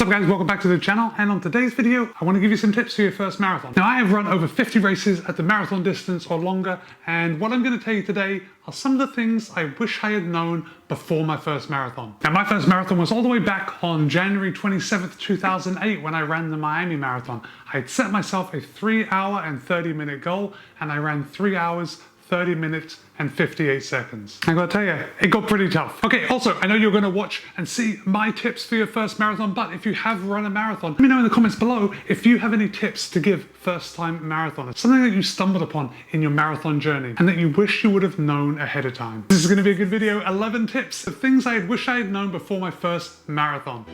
What's up guys, welcome back to the channel, and on today's video I want to give you some tips for your first marathon. Now I have run over 50 races at the marathon distance or longer, and what I'm going to tell you today are some of the things I wish I had known before my first marathon. Now my first marathon was all the way back on January 27th, 2008 when I ran the Miami Marathon. I had set myself a 3 hour and 30-minute goal, and I ran 3 hours, 30 minutes and 58 seconds. I gotta tell you, it got pretty tough. Okay, also, I know you're gonna watch and see my tips for your first marathon, but if you have run a marathon, let me know in the comments below if you have any tips to give first-time marathoners. Something that you stumbled upon in your marathon journey and that you wish you would have known ahead of time. This is gonna be a good video. 11 tips of things I wish I had known before my first marathon.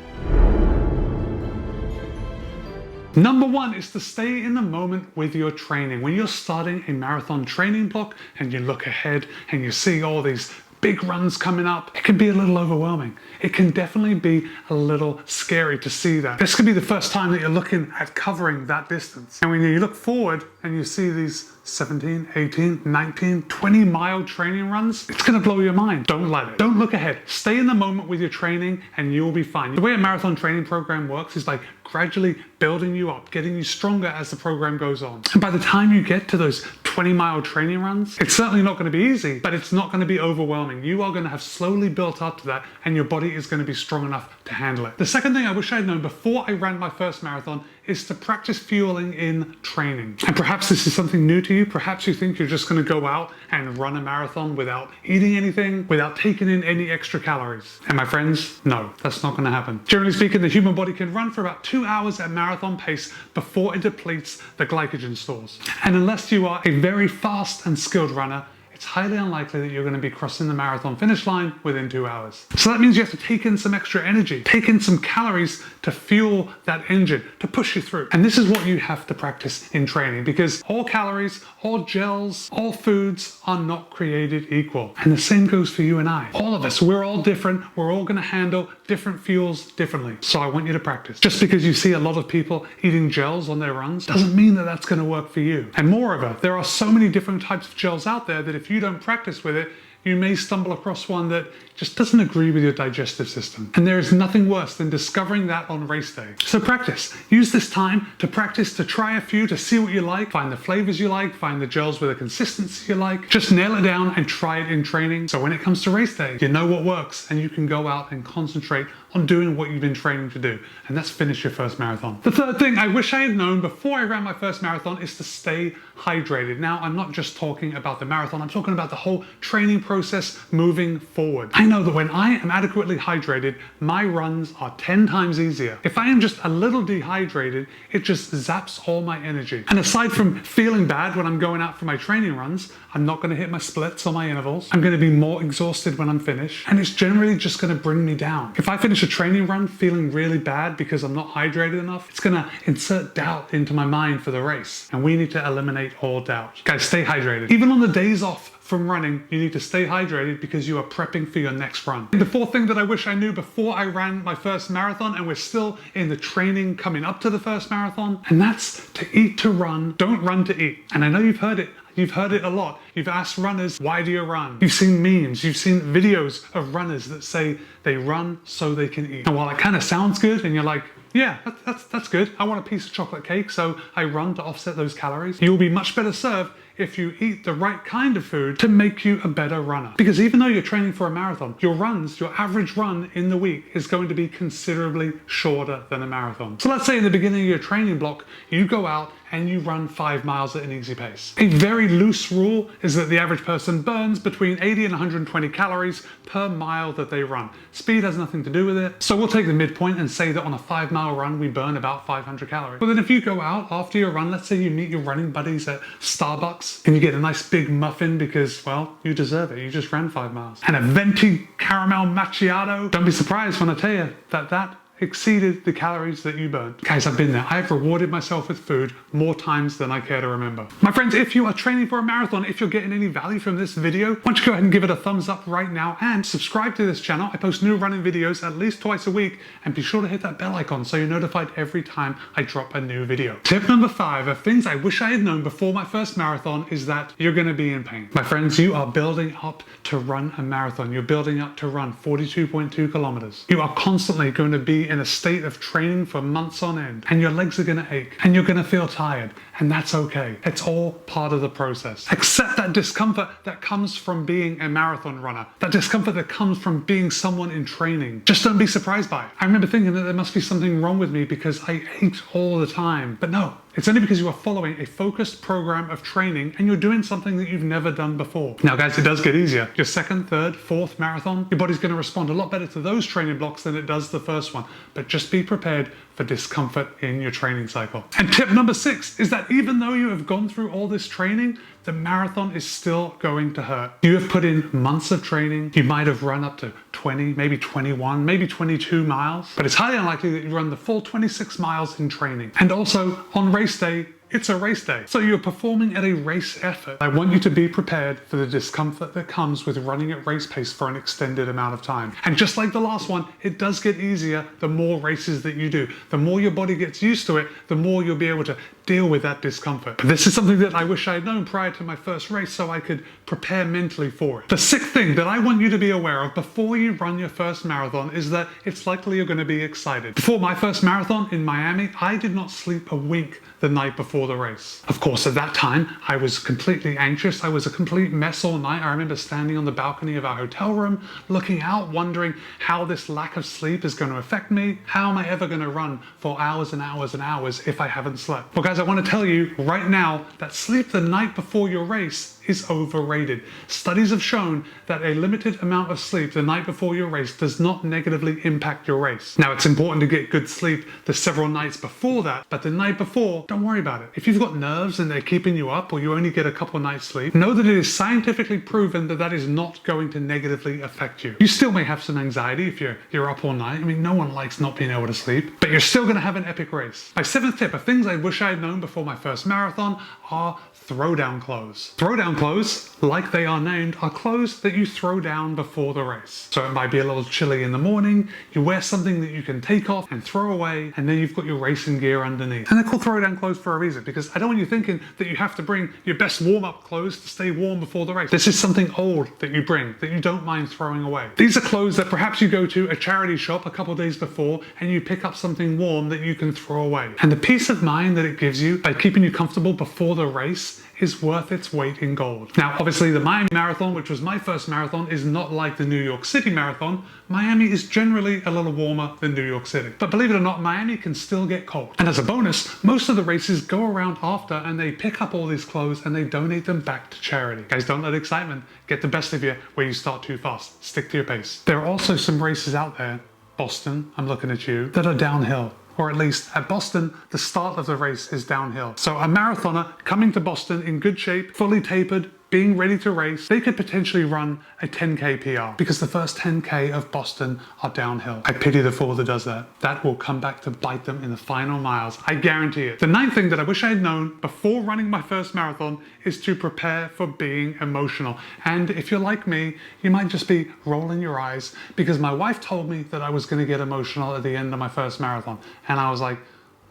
Number one is to stay in the moment with your training. When you're starting a marathon training block and you look ahead and you see all these big runs coming up, it can be a little overwhelming. It can definitely be a little scary to see that. This could be the first time that you're looking at covering that distance. And when you look forward and you see these 17, 18, 19, 20-mile training runs, it's gonna blow your mind. Don't let it. Don't look ahead. Stay in the moment with your training and you'll be fine. The way a marathon training program works is by gradually building you up, getting you stronger as the program goes on. And by the time you get to those 20-mile training runs, it's certainly not going to be easy, but it's not going to be overwhelming. You are going to have slowly built up to that, and your body is going to be strong enough to handle it. The second thing I wish I had known before I ran my first marathon is to practice fueling in training. And perhaps this is something new to you. Perhaps you think you're just going to go out and run a marathon without eating anything, without taking in any extra calories. And my friends, no, that's not going to happen. Generally speaking, the human body can run for about 2 hours at marathon pace before it depletes the glycogen stores. And unless you are a very fast and skilled runner, it's highly unlikely that you're going to be crossing the marathon finish line within 2 hours. So that means you have to take in some extra energy, take in some calories to fuel that engine, to push you through. And this is what you have to practice in training, because all calories, all gels, all foods are not created equal. And the same goes for you and I. All of us, we're all different. We're all going to handle different fuels differently. So I want you to practice. Just because you see a lot of people eating gels on their runs doesn't mean that that's going to work for you. And moreover, there are so many different types of gels out there that if you don't practice with it, you may stumble across one that just doesn't agree with your digestive system. And there is nothing worse than discovering that on race day. So practice. Use this time to practice, to try a few, to see what you like, find the flavors you like, find the gels with a consistency you like. Just nail it down and try it in training. So when it comes to race day, you know what works and you can go out and concentrate on doing what you've been training to do. And that's finish your first marathon. The third thing I wish I had known before I ran my first marathon is to stay hydrated. Now, I'm not just talking about the marathon, I'm talking about the whole training process moving forward. I know that when I am adequately hydrated, my runs are 10 times easier. If I am just a little dehydrated, it just zaps all my energy. And aside from feeling bad when I'm going out for my training runs, I'm not going to hit my splits or my intervals. I'm going to be more exhausted when I'm finished, and it's generally just going to bring me down. If I finish a training run feeling really bad because I'm not hydrated enough, it's going to insert doubt into my mind for the race, and we need to eliminate all doubt. Guys, stay hydrated. Even on the days off from running, you need to stay hydrated because you are prepping for your next run. The fourth thing that I wish I knew before I ran my first marathon, and we're still in the training coming up to the first marathon, and that's to eat to run, don't run to eat. And I know you've heard it. You've heard it a lot. You've asked runners, why do you run? You've seen memes, you've seen videos of runners that say they run so they can eat. And while it kind of sounds good and you're like, yeah, that's good. I want a piece of chocolate cake, so I run to offset those calories. You'll be much better served if you eat the right kind of food to make you a better runner. Because even though you're training for a marathon, your average run in the week is going to be considerably shorter than a marathon. So let's say in the beginning of your training block, you go out and you run 5 miles at an easy pace. A very loose rule is that the average person burns between 80 and 120 calories per mile that they run. Speed has nothing to do with it. So we'll take the midpoint and say that on a 5-mile run, we burn about 500 calories. But then if you go out after your run, let's say you meet your running buddies at Starbucks and you get a nice big muffin because, well, you deserve it. You just ran 5 miles. And a venti caramel macchiato. Don't be surprised when I tell you that exceeded the calories that you burned. Guys, I've been there. I've rewarded myself with food more times than I care to remember. My friends, if you are training for a marathon, if you're getting any value from this video, why don't you go ahead and give it a thumbs up right now and subscribe to this channel. I post new running videos at least twice a week, and be sure to hit that bell icon so you're notified every time I drop a new video. Tip number 5 of things I wish I had known before my first marathon is that you're gonna be in pain. My friends, you are building up to run a marathon. You're building up to run 42.2 kilometers. You are constantly going to be in a state of training for months on end, and your legs are gonna ache, and you're gonna feel tired, and that's okay. It's all part of the process. Accept that discomfort that comes from being a marathon runner, that discomfort that comes from being someone in training. Just don't be surprised by it. I remember thinking that there must be something wrong with me because I ached all the time, but no. It's only because you are following a focused program of training and you're doing something that you've never done before. Now guys, it does get easier. Your second, third, fourth marathon, your body's going to respond a lot better to those training blocks than it does the first one. But just be prepared for discomfort in your training cycle. And tip number 6 is that even though you have gone through all this training, the marathon is still going to hurt. You have put in months of training. You might have run up to 20, maybe 21, maybe 22 miles, but it's highly unlikely that you run the full 26 miles in training. And also on race day, it's a race day. So you're performing at a race effort. I want you to be prepared for the discomfort that comes with running at race pace for an extended amount of time. And just like the last one, it does get easier the more races that you do. The more your body gets used to it, the more you'll be able to deal with that discomfort. But this is something that I wish I had known prior to my first race so I could prepare mentally for it. The 6th thing that I want you to be aware of before you run your first marathon is that it's likely you're going to be excited. Before my first marathon in Miami, I did not sleep a wink the night before the race. Of course, at that time, I was completely anxious. I was a complete mess all night. I remember standing on the balcony of our hotel room, looking out, wondering how this lack of sleep is going to affect me. How am I ever going to run for hours and hours and hours if I haven't slept? Well, guys, I want to tell you right now that sleep the night before your race is overrated. Studies have shown that a limited amount of sleep the night before your race does not negatively impact your race. Now, it's important to get good sleep the several nights before that, but the night before, don't worry about it. If you've got nerves and they're keeping you up, or you only get a couple nights sleep, know that it is scientifically proven that that is not going to negatively affect you. You still may have some anxiety if you're up all night. I mean, no one likes not being able to sleep, but you're still going to have an epic race. My 7th tip of things I wish I had known before my first marathon are throwdown clothes. Throwdown clothes, like they are named, are clothes that you throw down before the race. So it might be a little chilly in the morning, you wear something that you can take off and throw away, and then you've got your racing gear underneath. And they're called throwdown clothes for a reason, because I don't want you thinking that you have to bring your best warm-up clothes to stay warm before the race. This is something old that you bring, that you don't mind throwing away. These are clothes that perhaps you go to a charity shop a couple days before and you pick up something warm that you can throw away. And the peace of mind that it gives you by keeping you comfortable before the race is worth its weight in gold. Now, obviously the Miami Marathon, which was my first marathon, is not like the New York City Marathon. Miami is generally a little warmer than New York City. But believe it or not, Miami can still get cold. And as a bonus, most of the races go around after and they pick up all these clothes and they donate them back to charity. Guys, don't let excitement get the best of you where you start too fast. Stick to your pace. There are also some races out there, Boston, I'm looking at you, that are downhill. Or at least at Boston, the start of the race is downhill. So a marathoner coming to Boston in good shape, fully tapered, being ready to race, they could potentially run a 10K PR because the first 10K of Boston are downhill. I pity the fool that does that. That will come back to bite them in the final miles. I guarantee it. The 9th thing that I wish I had known before running my first marathon is to prepare for being emotional. And if you're like me, you might just be rolling your eyes because my wife told me that I was going to get emotional at the end of my first marathon. And I was like,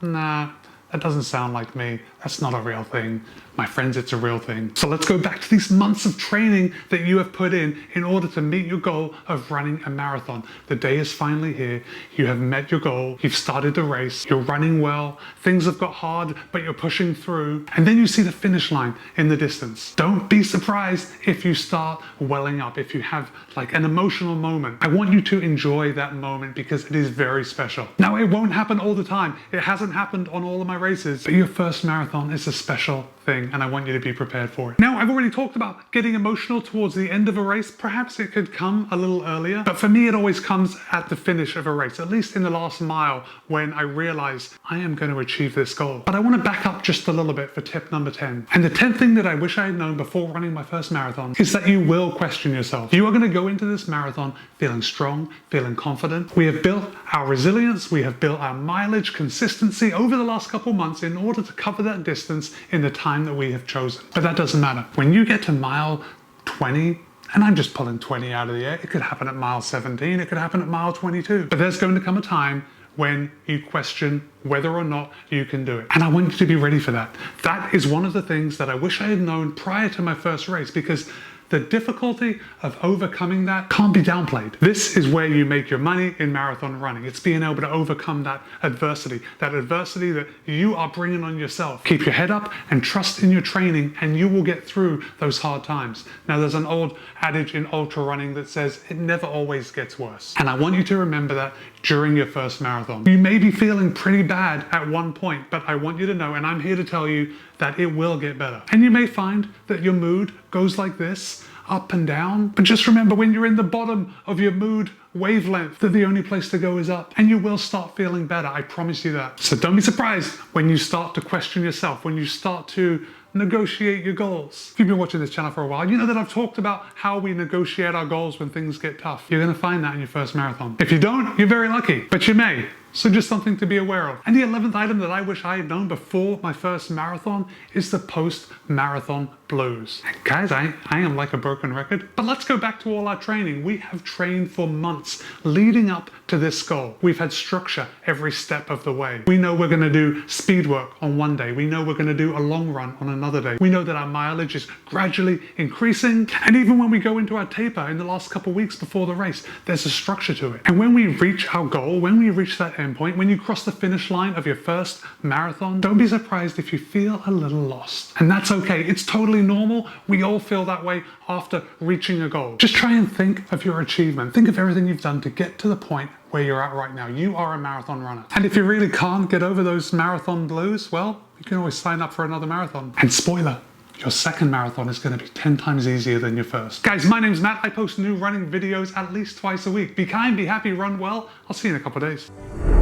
nah, that doesn't sound like me. That's not a real thing. My friends, it's a real thing. So let's go back to these months of training that you have put in order to meet your goal of running a marathon. The day is finally here. You have met your goal. You've started the race. You're running well. Things have got hard, but you're pushing through. And then you see the finish line in the distance. Don't be surprised if you start welling up, if you have like an emotional moment. I want you to enjoy that moment because it is very special. Now, it won't happen all the time. It hasn't happened on all of my races, but your first marathon is a special thing and I want you to be prepared for it. Now, I've already talked about getting emotional towards the end of a race. Perhaps it could come a little earlier, but for me, it always comes at the finish of a race, at least in the last mile when I realize I am going to achieve this goal. But I want to back up just a little bit for tip number 10. And the 10th thing that I wish I had known before running my first marathon is that you will question yourself. You are going to go into this marathon feeling strong, feeling confident. We have built our resilience, we have built our mileage consistency over the last couple months in order to cover that distance in the time that we have chosen. But that doesn't matter. When you get to mile 20, and I'm just pulling 20 out of the air, it could happen at mile 17, it could happen at mile 22. But there's going to come a time when you question whether or not you can do it. And I want you to be ready for that. That is one of the things that I wish I had known prior to my first race, because the difficulty of overcoming that can't be downplayed. This is where you make your money in marathon running. It's being able to overcome that adversity that you are bringing on yourself. Keep your head up and trust in your training, and you will get through those hard times. Now, there's an old adage in ultra running that says it never always gets worse. And I want you to remember that during your first marathon. You may be feeling pretty bad at one point, but I want you to know, and I'm here to tell you, that it will get better. And you may find that your mood goes like this, up and down. But just remember, when you're in the bottom of your mood wavelength, that the only place to go is up, and you will start feeling better. I promise you that. So don't be surprised when you start to question yourself, when you start to negotiate your goals. If you've been watching this channel for a while, you know that I've talked about how we negotiate our goals when things get tough. You're going to find that in your first marathon. If you don't, you're very lucky, but you may. So just something to be aware of. And the 11th item that I wish I had known before my first marathon is the post-marathon blues. And guys, I am like a broken record, but let's go back to all our training. We have trained for months leading up to this goal. We've had structure every step of the way. We know we're going to do speed work on one day. We know we're going to do a long run on another day. We know that our mileage is gradually increasing. And even when we go into our taper in the last couple of weeks before the race, there's a structure to it. And when we reach our goal, when we reach that endpoint, when you cross the finish line of your first marathon, don't be surprised if you feel a little lost. And that's okay. It's totally normal. We all feel that way after reaching a goal. Just try and think of your achievement. Think of everything you've done to get to the point where you're at right now. You are a marathon runner. And if you really can't get over those marathon blues, well, you can always sign up for another marathon. And spoiler, your second marathon is going to be 10 times easier than your first. Guys, my name's Matt. I post new running videos at least twice a week. Be kind, be happy, run well. I'll see you in a couple of days.